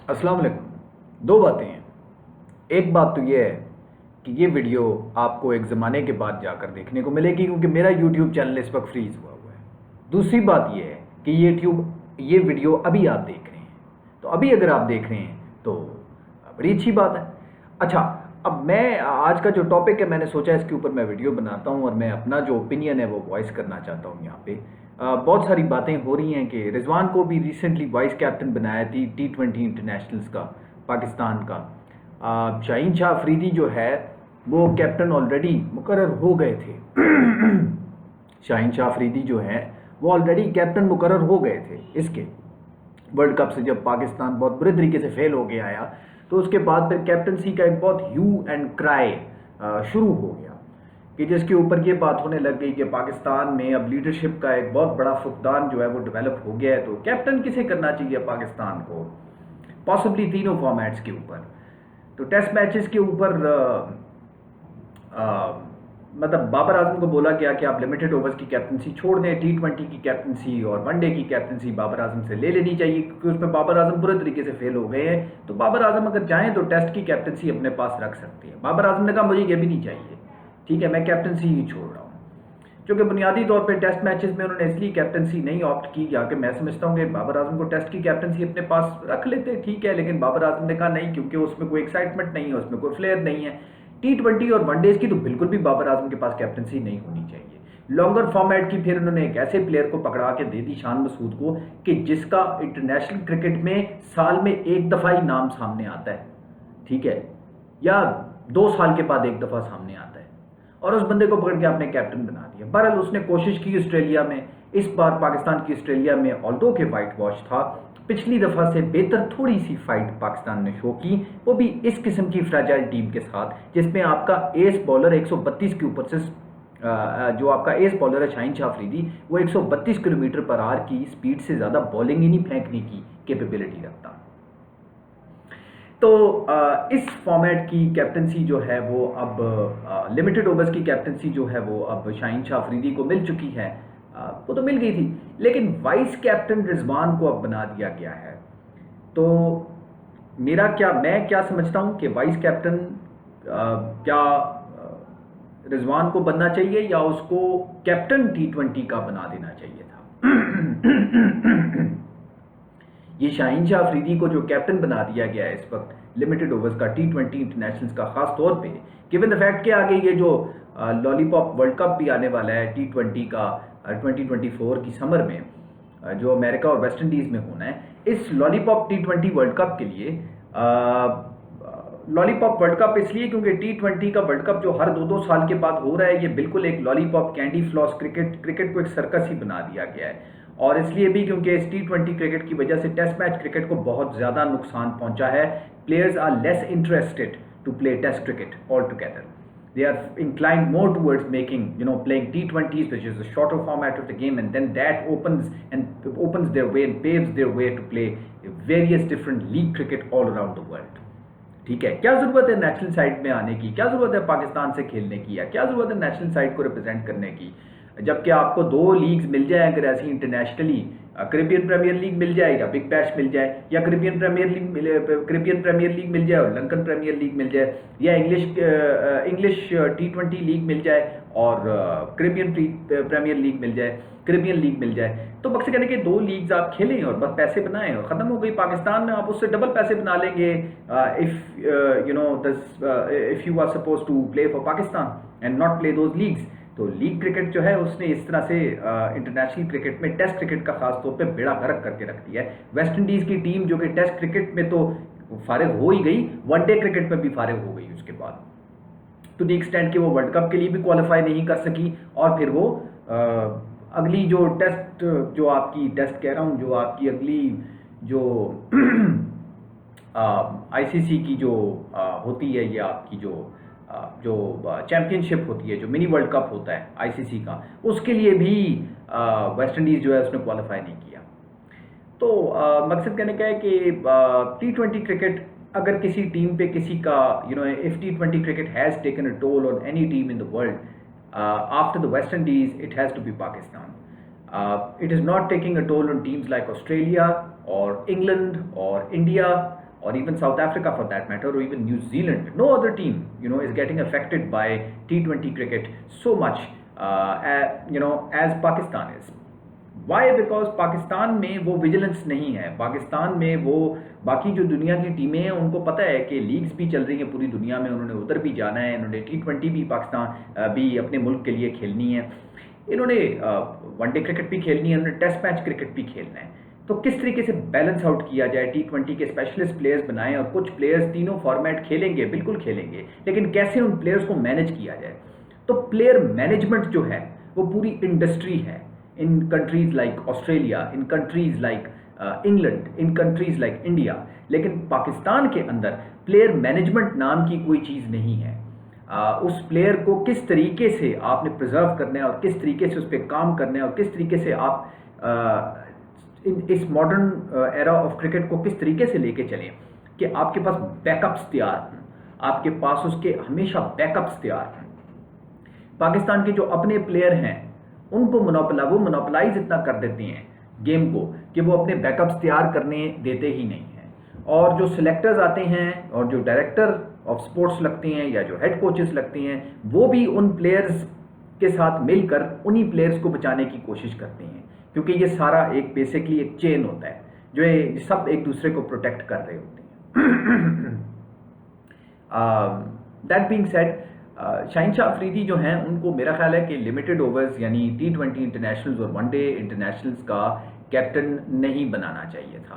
अस्सलाम वालेकुम। दो बातें हैं। एक बात तो ये है कि ये वीडियो आपको एक ज़माने के बाद जाकर देखने को मिलेगी क्योंकि मेरा यूट्यूब चैनल इस वक्त फ्रीज़ हुआ है। दूसरी बात ये है कि ये वीडियो अभी आप देख रहे हैं, तो अभी अगर आप देख रहे हैं तो बड़ी अच्छी बात है। अच्छा, अब मैं आज का जो टॉपिक है मैंने सोचा इसके ऊपर मैं वीडियो बनाता हूँ और मैं अपना जो ओपिनियन है वो वॉइस करना चाहता हूँ यहाँ पे। बहुत सारी बातें हो रही हैं कि रिजवान को भी रिसेंटली वाइस कैप्टन बनाया थी T20 इंटरनेशनल्स का, पाकिस्तान का। शाहीन शाह अफरीदी जो है वो कैप्टन ऑलरेडी मुकर्रर हो गए थे। शाहीन शाह अफरीदी जो है वो ऑलरेडी कैप्टन मुकर्रर हो गए थे इसके वर्ल्ड कप से। जब पाकिस्तान बहुत बुरे तरीके से फेल हो गया आया तो उसके बाद फिर कैप्टनसी का एक बहुत ह्यू एंड क्राई शुरू हो गया कि जिसके ऊपर ये बात होने लग गई कि पाकिस्तान में अब लीडरशिप का एक बहुत बड़ा फुकदान जो है वो डेवलप हो गया है। तो कैप्टन किसे करना चाहिए पाकिस्तान को, पॉसिबली तीनों फॉर्मेट्स के ऊपर। तो टेस्ट मैचेस के ऊपर मतलब बाबर आजम को बोला गया कि आप लिमिटेड ओवर्स की कैप्टनसी छोड़ दें, T20 की कैप्टनसी और वनडे की कैप्टनसी बाबर आजम से ले लेनी चाहिए क्योंकि उसमें बाबर आजम बुरे तरीके से फेल हो गए हैं। तो बाबर आजम अगर चाहें तो टेस्ट की कैप्टनसी अपने पास रख सकते हैं। बाबर आजम ने कहा मुझे ये भी नहीं चाहिए, ठीक है मैं कैप्टनसी ही छोड़ रहा हूँ। क्योंकि बुनियादी तौर पे टेस्ट मैचेस में उन्होंने इसलिए कैप्टनसी नहीं ऑप्ट की, जाके मैं समझता हूँ कि बाबर आजम को टेस्ट की कैप्टनसी अपने पास रख लेते, ठीक है, लेकिन बाबर आजम ने कहा नहीं क्योंकि उसमें कोई एक्साइटमेंट नहीं है, उसमें कोई फ्लेयर नहीं है। T20 और वनडेज की तो बिल्कुल भी बाबर आजम के पास कैप्टनसी नहीं होनी चाहिए। लॉन्गर फॉर्मेट की फिर उन्होंने एक ऐसे प्लेयर को पकड़ा के दे दी शान मसूद को कि जिसका इंटरनेशनल क्रिकेट में साल में एक दफ़ा ही नाम सामने आता है, ठीक है, या 2 साल के बाद एक दफ़ा सामने आता है, और उस बंदे को पकड़ के आपने कैप्टन बना दिया। बहरहाल उसने कोशिश की ऑस्ट्रेलिया में, इस बार पाकिस्तान की ऑस्ट्रेलिया में ऑल्दो के वाइट वॉश था, पिछली दफ़ा से बेहतर थोड़ी सी फाइट पाकिस्तान ने शो की, वो भी इस किस्म की फ्रेजाइल टीम के साथ जिसमें आपका एस बॉलर 132 के ऊपर से जो आपका एस बॉलर है शाहीन शाह अफरीदी वो 132 किलोमीटर पर आवर की स्पीड से ज़्यादा बॉलिंग ही नहीं फेंकने की कैपेबिलिटी रखता। तो इस फॉर्मेट की कैप्टनसी जो है वो अब लिमिटेड ओवर्स की कैप्टनसी जो है वो अब शाहीन शाह अफरीदी को मिल चुकी है। वो तो मिल गई थी, लेकिन वाइस कैप्टन रिजवान को अब बना दिया गया है। तो मैं क्या समझता हूँ कि वाइस कैप्टन क्या रिजवान को बनना चाहिए या उसको कैप्टन T20 का बना देना चाहिए था। ये शाहीन शाह अफरीदी को जो कैप्टन बना दिया गया है इस वक्त लिमिटेड ओवर्स का T20 इंटरनेशनल्स का, खास तौर पे गिवन द फैक्ट के आगे ये जो लॉलीपॉप वर्ल्ड कप भी आने वाला है T20 का 2024 की समर में, जो अमेरिका और वेस्ट इंडीज़ में होना है। इस लॉलीपॉप T20 वर्ल्ड कप के लिए लॉलीपॉप वर्ल्ड कप इसलिए क्योंकि T20 का वर्ल्ड कप जो हर 2-2 साल के बाद हो रहा है, ये बिल्कुल एक लॉलीपॉप कैंडी फ्लॉस क्रिकेट को एक सर्कस ही बना दिया गया है। और इसलिए भी क्योंकि इस T20 क्रिकेट की वजह से टेस्ट मैच क्रिकेट को बहुत ज़्यादा नुकसान पहुंचा है। Players are less interested to play test cricket all together. They are inclined more towards playing T20s, which is the shorter format of the game, and then that opens their way and paves their way to play various different league cricket all around the world. ठीक है, क्या ज़रूरत है national side में आने की, क्या ज़रूरत है पाकिस्तान से खेलने की, या क्या ज़रूरत है नेशनल साइड को रिप्रेजेंट करने की, जबकि आपको 2 लीग्स मिल जाए अगर ऐसी इंटरनेशनली, करेबियन प्रीमियर लीग मिल जाए या बिग बैश मिल जाए, या करेबियन प्रीमियर लीग मिल जाए और लंकन प्रीमियर लीग मिल जाए, या इंग्लिश T20 लीग मिल जाए और करेबियन प्रीमियर लीग मिल जाए, करेबियन लीग मिल जाए, तो मकसद कहने के 2 लीग्स आप खेलें और बस पैसे बनाएं और ख़त्म हो गई। पाकिस्तान में आप उससे डबल पैसे बना लेंगे if you are suppose to play for Pakistan and not play those leagues. तो लीग क्रिकेट जो है उसने इस तरह से इंटरनेशनल क्रिकेट में टेस्ट क्रिकेट का खास तौर पे बेड़ा गर्क करके रख दिया है। वेस्ट इंडीज़ की टीम जो कि टेस्ट क्रिकेट में तो फारिग हो ही गई, वनडे क्रिकेट में भी फारिग हो गई उसके बाद, टू द एक्सटेंट कि वो वर्ल्ड कप के लिए भी क्वालिफाई नहीं कर सकी। और फिर वो अगली जो टेस्ट जो आपकी टेस्ट कह रहा हूँ जो आपकी अगली जो ICC की जो होती है, ये आपकी जो चैम्पियनशिप होती है, जो मिनी वर्ल्ड कप होता है ICC का, उसके लिए भी वेस्ट इंडीज़ जो है उसने क्वालिफाई नहीं किया। तो मकसद कहने का है कि T20 क्रिकेट अगर किसी टीम पे किसी का if T20 cricket has taken a toll on any team in the world after the West Indies, it has to be Pakistan. It is not taking a toll on teams like Australia or England or India or even South Africa for that matter, or even New Zealand. No other team, is getting affected by T20 cricket so much, as Pakistan is. Why? Because Pakistan में वो vigilance नहीं है, पाकिस्तान में वो बाकी जो दुनिया की टीमें हैं उनको पता है कि लीग्स भी चल रही हैं पूरी दुनिया में, उन्होंने उधर भी जाना है, इन्होंने T20 भी पाकिस्तान भी अपने मुल्क के लिए खेलनी है, इन्होंने वनडे क्रिकेट भी खेलनी है, उन्होंने टेस्ट मैच क्रिकेट भी खेलना है। तो किस तरीके से बैलेंस आउट किया जाए, T20 के स्पेशलिस्ट प्लेयर्स बनाएं और कुछ प्लेयर्स तीनों फॉर्मेट खेलेंगे, बिल्कुल खेलेंगे, लेकिन कैसे उन प्लेयर्स को मैनेज किया जाए। तो प्लेयर मैनेजमेंट जो है वो पूरी इंडस्ट्री है in countries like Australia, in countries like England, in countries like India, लेकिन पाकिस्तान के अंदर प्लेयर मैनेजमेंट नाम की कोई चीज़ नहीं है। उस प्लेयर को किस तरीके से आपने प्रिजर्व करना है और किस तरीके से उस पर काम करना है और किस तरीके से आप इस मॉडर्न एरा ऑफ क्रिकेट को किस तरीके से लेके चलें कि आपके पास बैकअप्स तैयार हों, आपके पास उसके हमेशा बैकअप्स तैयार हों। पाकिस्तान के जो अपने प्लेयर हैं उनको वो मोनोपलाइज इतना कर देते हैं गेम को कि वो अपने बैकअप्स तैयार करने देते ही नहीं हैं। और जो सिलेक्टर्स आते हैं और जो डायरेक्टर ऑफ स्पोर्ट्स लगते हैं या जो हेड कोचेस लगते हैं वो भी उन प्लेयर्स के साथ मिलकर उन्हीं प्लेयर्स को बचाने की कोशिश करते हैं, क्योंकि ये सारा एक बेसिकली एक चेन होता है जो ये सब एक दूसरे को प्रोटेक्ट कर रहे होते हैं। That being said, Shaheen Shah Afridi जो हैं उनको मेरा ख्याल है कि लिमिटेड ओवर्स यानी T20 इंटरनेशनल्स और वनडे इंटरनेशनल्स का कैप्टन नहीं बनाना चाहिए था।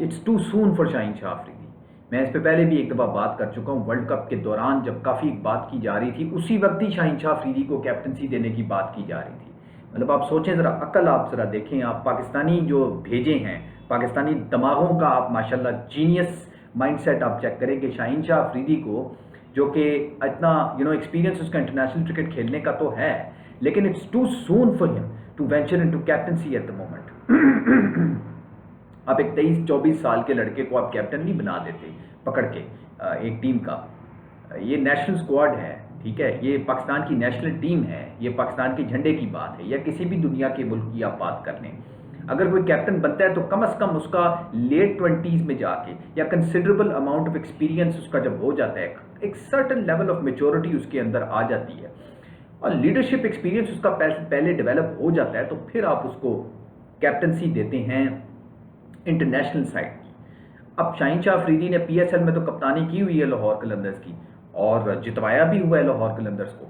It's too soon for Shaheen Shah Afridi. मैं इस पे पहले भी एक दफ़ा बात कर चुका हूँ, वर्ल्ड कप के दौरान जब काफ़ी बात की जा रही थी उसी वक्त ही शाहीन शाह अफरीदी को कैप्टनसी देने की बात की जा रही थी। मतलब आप सोचें ज़रा, अक्ल आप ज़रा देखें, आप पाकिस्तानी जो भेजे हैं, पाकिस्तानी दिमागों का आप माशाल्लाह जीनियस माइंडसेट आप चेक करें कि शाहीन शाह अफरीदी को जो कि इतना एक्सपीरियंस उसका इंटरनेशनल क्रिकेट खेलने का तो है, लेकिन it's too soon for him to venture into captaincy at the moment. आप एक 23-24 साल के लड़के को आप कैप्टन नहीं बना देते पकड़ के एक टीम का। ये नेशनल स्क्वाड है, ठीक है, ये पाकिस्तान की नेशनल टीम है, ये पाकिस्तान के झंडे की बात है, या किसी भी दुनिया के मुल्क की आप बात कर लें। अगर कोई कैप्टन बनता है तो कम से कम उसका लेट 20s में जाके या कंसिडरेबल अमाउंट ऑफ एक्सपीरियंस उसका जब हो जाता है, एक सर्टन लेवल ऑफ मेच्योरिटी उसके अंदर आ जाती है और लीडरशिप एक्सपीरियंस उसका पहले डेवलप हो जाता है, तो फिर आप उसको कैप्टनसी देते हैं इंटरनेशनल साइड की। अब शाहीन शाह अफरीदी ने PSL में तो कप्तानी की हुई है लाहौर कलंदर्स की और जितवाया भी हुआ है लाहौर कलंदर्स को,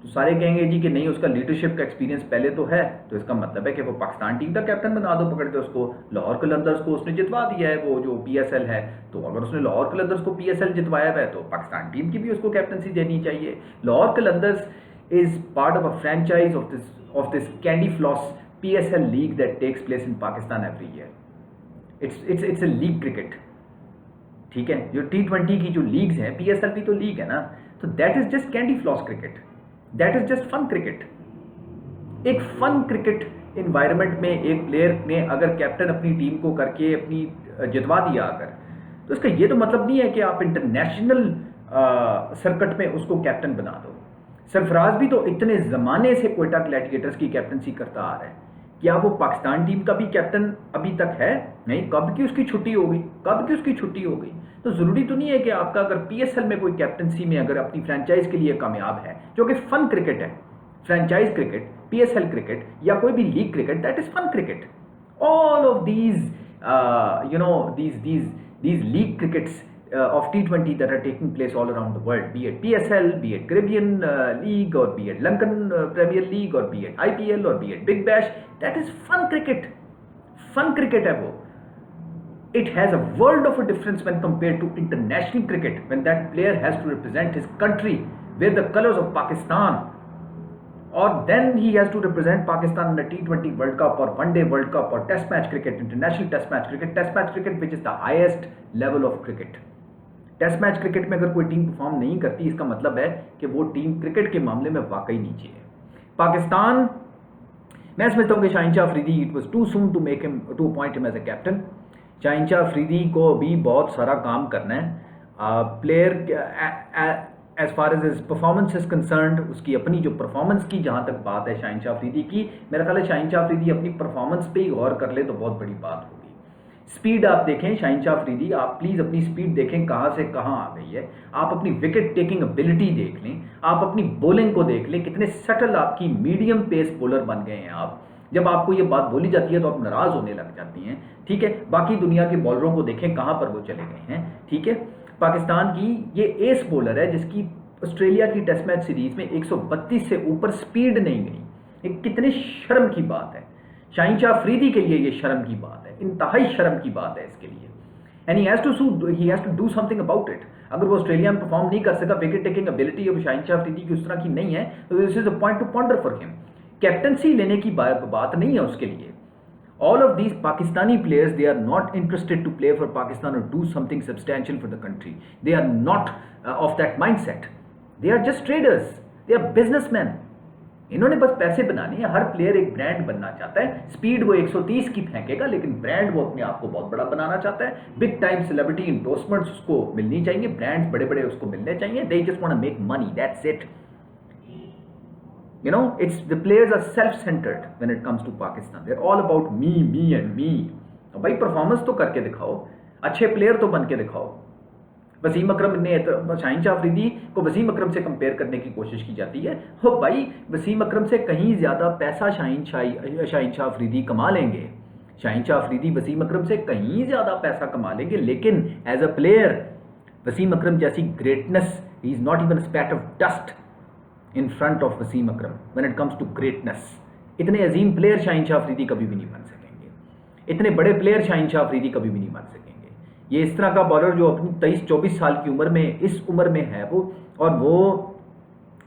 तो सारे कहेंगे जी कि नहीं उसका लीडरशिप का एक्सपीरियंस पहले तो है, तो इसका मतलब है कि वो पाकिस्तान टीम का कैप्टन बना दो पकड़ के उसको। लाहौर कलंदर्स को उसने जितवा दिया है वो जो PSL है, तो अगर उसने लाहौर कलंदर्स को PSL जितवाया है तो पाकिस्तान टीम की भी उसको कैप्टनसी देनी चाहिए। Lahore Qalandars is part of a franchise of this candy floss PSL league that takes place in Pakistan every year. It's a league cricket, ठीक है। जो T20 की जो लीग्स हैं, PSL भी तो लीग है ना, तो that is just candy floss cricket, that is just fun cricket. एक फन क्रिकेट इन्वायरमेंट में एक प्लेयर ने अगर कैप्टन अपनी टीम को करके अपनी जितवा दिया अगर, तो इसका ये तो मतलब नहीं है कि आप इंटरनेशनल सर्किट में उसको कैप्टन बना दो। सरफराज भी तो इतने ज़माने से क्वेटा ग्लैडिएटर्स की कैप्टनसी करता आ रहा है, क्या वो पाकिस्तान टीम का भी कैप्टन अभी तक है? नहीं, कब की उसकी छुट्टी हो गई, कब की उसकी छुट्टी हो गई। तो ज़रूरी तो नहीं है कि आपका अगर PSL में कोई कैप्टनसी में अगर अपनी फ्रेंचाइज के लिए कामयाब है, जो कि फन क्रिकेट है, फ्रेंचाइज क्रिकेट, PSL क्रिकेट या कोई भी league cricket, that is fun cricket. All of these league crickets of T20 that are taking place all around the world, be it PSL, be it Caribbean League, or be it Lankan Premier League, or be it IPL, or be it Big Bash, that is fun cricket. Fun cricket है वो। It has a world of a difference when compared to international cricket, when that player has to represent his country, wear the colors of Pakistan, or then he has to represent Pakistan in the T20 World Cup or One Day World Cup or Test Match cricket, International Test Match cricket, which is the highest level of cricket. Test match cricket में अगर कोई team perform नहीं करती, इसका मतलब है कि वो टीम क्रिकेट के मामले में वाकई नीचे है। पाकिस्तान, मैं समझता हूँ कि Shaheen Shah Afridi, it was too soon to appoint him as a captain. Shaheen Shah Afridi को अभी बहुत सारा काम करना है। Player as far as his performance is concerned, उसकी अपनी जो परफॉर्मेंस की जहाँ तक बात है शाहीन शाह अफरीदी की, मेरा ख्याल है शाहीन शाह अफरीदी अपनी परफॉर्मेंस पे ही गौर कर ले तो बहुत बड़ी बात होगी। स्पीड आप देखें, शाहीन शाह अफरीदी, आप प्लीज़ अपनी स्पीड देखें कहाँ से कहाँ आ गई है। आप अपनी विकेट टेकिंग एबिलिटी देख लें, आप अपनी बॉलिंग को देख लें, कितने सटल आपकी मीडियम पेस बॉलर बन गए हैं आप। जब आपको ये बात बोली जाती है तो आप नाराज़ होने लग जाती हैं, ठीक है। बाकी दुनिया के बॉलरों को देखें कहाँ पर वो चले गए हैं, ठीक है। पाकिस्तान की ये एस बॉलर है जिसकी ऑस्ट्रेलिया की टेस्ट मैच सीरीज में 132 से ऊपर स्पीड नहीं गई। ये कितनी शर्म की बात है। शाहीन शाह अफरीदी के लिए ये शर्म की बात है, इंतहाई शर्म की बात है इसके लिए। And he has to do something about it. अगर वो ऑस्ट्रेलिया में परफॉर्म नहीं कर सका, विकेट टेकिंग एबिलिटी अब शाहीन शाह अफरीदी की उस तरह की नहीं है, तो this is a point two ponder for him. Captaincy लेने की बात नहीं है उसके लिए। All of these Pakistani players, they are not interested to play for Pakistan or do something substantial for the country. They are not of that mindset. They are just traders. They are businessmen. इन्होंने बस पैसे बनाने हैं। हर player एक brand बनना चाहता है। Speed वो 130 की फेंकेगा, लेकिन ब्रांड वो अपने आप को बहुत बड़ा बनाना चाहता है। बिग टाइम सेलिब्रिटी इंडोर्समेंट्स उसको मिलनी चाहिए, ब्रांड्स बड़े बड़े उसको मिलने चाहिए। They just want to make money, that's it. You know, it's the players are self-centered when it comes to Pakistan. They're all about me, me and me. तो भाई परफॉर्मेंस तो करके दिखाओ, अच्छे प्लेयर तो बन के दिखाओ। वसीम अकरम ने, शाहीन शाह अफरीदी को वसीम अकरम से कंपेयर करने की कोशिश की जाती है। हो भाई, वसीम अकरम से कहीं ज़्यादा पैसा शाहीन शाह अफरीदी कमा लेंगे। शाहीन शाह अफरीदी वसीम अकरम से कहीं ज़्यादा पैसा कमा लेंगे, लेकिन as a player Wasim Akram जैसी greatness, he is not even a spot of dust in front of Wasim Akram when it comes to greatness। इतने अजीम प्लेयर शाहीन शाह अफरीदी कभी भी नहीं बन सकेंगे। इतने बड़े प्लेयर शाहीन शाह अफरीदी कभी भी नहीं बन सकेंगे। ये इस तरह का बॉलर जो अपनी 23-24 साल की उम्र में, इस उम्र में है वो, और वो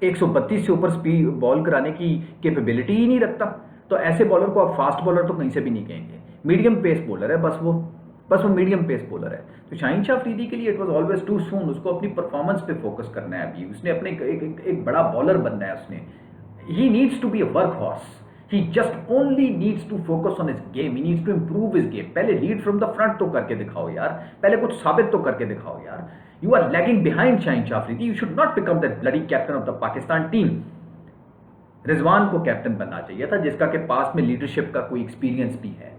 132 से ऊपर स्पीड बॉल कराने की कैपेबिलिटी ही नहीं रखता। तो ऐसे बॉलर को आप फास्ट बॉलर तो कहीं से भी नहीं कहेंगे। मीडियम पेस बॉलर है बस वो मीडियम पेस बॉलर है। तो शाहीन शाह अफरीदी के लिए it was always too soon. उसको अपनी परफॉर्मेंस पे फोकस करना है अभी। उसने अपने एक बड़ा बॉलर बनना है उसने। He needs to be a work horse. He just only needs to focus on his game. He needs to improve his game. पहले लीड फ्रॉम द फ्रंट तो करके दिखाओ यार, पहले कुछ साबित तो करके दिखाओ यार। You are lagging behind Shaheen Shah Afridi. You should not become that bloody captain of the Pakistan team. Rizwan को कैप्टन बनना चाहिए था, जिसका के पास में लीडरशिप का कोई एक्सपीरियंस भी है।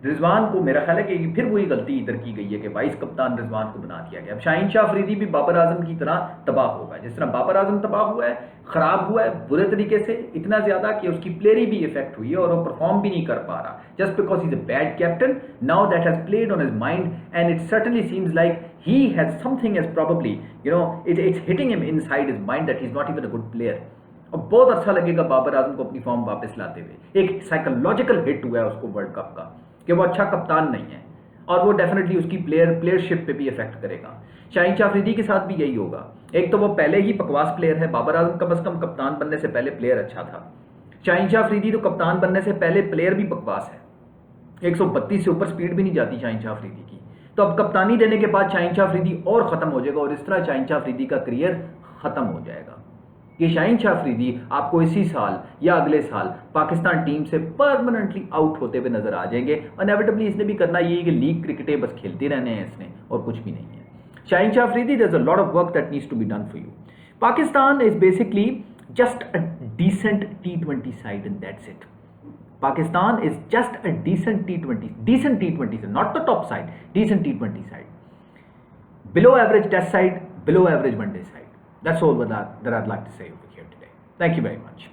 रिजवान को, मेरा ख्याल है कि फिर वही गलती इधर की गई है कि वाइस कप्तान रिजवान को बना दिया गया। अब शाहीन शाह अफरीदी भी बाबर आजम की तरह तबाह होगा। जिस तरह बाबर आजम तबाह हुआ है, खराब हुआ है बुरे तरीके से, इतना ज्यादा कि उसकी प्लेयरी भी इफेक्ट हुई है और वो परफॉर्म भी नहीं कर पा रहा, just because he is a bad captain. Now that has played on his mind and it certainly seems like he has something as probably, you know, it's hitting him inside his mind that he's not even a good player। और बहुत अच्छा लगेगा बाबर आजम को अपनी form वापस लाते हुए। एक psychological hit हुआ है उसको वर्ल्ड कप का कि वो अच्छा कप्तान नहीं है, और वो डेफिनेटली उसकी प्लेयरशिप पे भी इफेक्ट करेगा। शाहीन शाह अफरीदी के साथ भी यही होगा। एक तो वो पहले ही बकवास प्लेयर है। बाबर आजम कम अज कम कप्तान बनने से पहले प्लेयर अच्छा था। शाहीन शाह अफरीदी तो कप्तान बनने से पहले प्लेयर भी बकवास है। 132 से ऊपर स्पीड भी नहीं जाती शाहीन शाह अफरीदी की। तो अब कप्तानी देने के बाद शाहीन शाह अफरीदी और खत्म हो जाएगा, और इस तरह शाहीन शाह अफरीदी का करियर खत्म हो जाएगा। ये शाहीन शाह अफरीदी आपको इसी साल या अगले साल पाकिस्तान टीम से परमानेंटली आउट होते हुए नजर आ जाएंगे। और इनेविटेबली इसने भी करना ये है कि लीग क्रिकेटें बस खेलते रहने हैं इसने, और कुछ भी नहीं है। Shaheen Shah Afridi, there is a lot of work that needs to be done for you. Pakistan is basically just a decent T20 side and that's it। Pakistan is just a decent T20 side, not the top side, decent T20 side. Below average test side, below average one day side. That's all that I'd like to say over here today. Thank you very much.